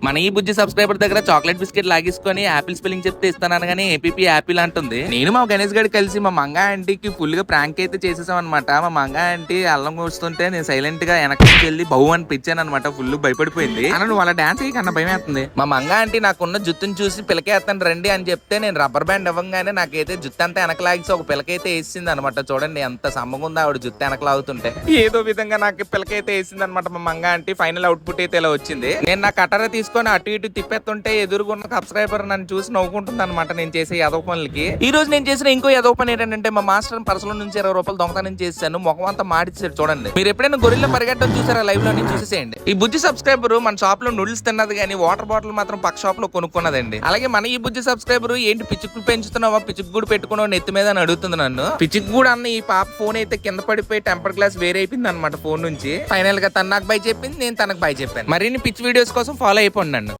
మన ఈ బుజ్జి సబ్స్క్రైబర్ దగ్గర చాక్లెట్ బిస్కెట్ లాగేసుకొని యాపిల్ స్పెల్లింగ్ చెప్తే ఇస్తాను కానీ ఏపీపీ యాపిల్ అంటుంది. నేను మా గణేష్ గడి కలిసి మా మంగా ఆంటీకి ఫుల్ గా ప్రాంక్ అయితే చేసేసాం అనమాట. మా మంగా ఆంటీ అల్లం కూస్తుంటే నేను సైలెంట్ గా వెనక్కి వెళ్ళి బహు అని పిచ్చాను అనమాట. ఫుల్ భయపడిపోయింది. అలా నువ్వు అలా డాన్స్ కన్నా భయం వేస్తుంది. మా మంగా ఆంటీ నాకున్న జుత్తుని చూసి పిల్లకేస్తాను రండి అని చెప్తే నేను రబ్బర్ బ్యాండ్ ఇవ్వగానే నాకైతే జుత్తు అంతా వెనకలాగి ఒక పిల్లకైతే వేసింది అనమాట. చూడండి ఎంత సమ్మగా ఉందో ఆవిడ జుత్తు వెనకలాగుతుంటే. ఏదో విధంగా నాకు పిల్లకైతే వేసింది అనమాట మా మంగా ఆంటీ. ఫైనల్ అవుట్పుట్ అయితే ఇలా వచ్చింది. నేను నా కట్టర తీసుకొని అటు ఇటు తిప్పేస్తుంటే ఎదురుగున్న సబ్స్క్రైబర్ నన్ను చూసి నవ్వుకుంటుంది అనమాట నేను చేసే యాదవ పనులకి. ఈ రోజు నేను చేసిన ఇంకో యాదవ పని ఏంటంటే మా మాస్టర్ పర్సల నుంచి 20 రూపాయలు దొంగతనం చేశాను. ముఖం అంతా మాడిచ్చాడు చూడండి. మీరు ఎప్పుడైనా గొర్రెల్లో పరిగెట్టడం చూసారా లైవ్ లో నుంచి చూసేసేయండి. ఈ బుజ్జి సబ్స్క్రైబర్ మన షాప్ లో నూడిల్స్ తిన్నది కానీ వాటర్ బాటిల్ మాత్రం పక్క షాప్ లో కొనుక్కున్నదండి. అలాగే మన ఈ బుజ్జి సబ్స్క్రైబర్ ఏంటి పిచ్చుకు పెంచుతున్నావా, పిచ్చుకు కూడా పెట్టుకున్నావు నెత్తి మీద అని అడుగుతుంది నన్ను. పిచ్చుకు కూడా అన్న ఈ పాప ఫోన్ అయితే కింద పడిపోయి టెంపర్ గ్లాస్ వేరే అయిపోయింది అనమాట ఫోన్ నుంచి. ఫైనల్ గా తను నాకు బై చెప్పింది, నేను తనకు బై చెప్పాను. మరిన్ని పిచ్చి వీడియోస్ కోసం ఫాలో అయిపోండి నన్ను.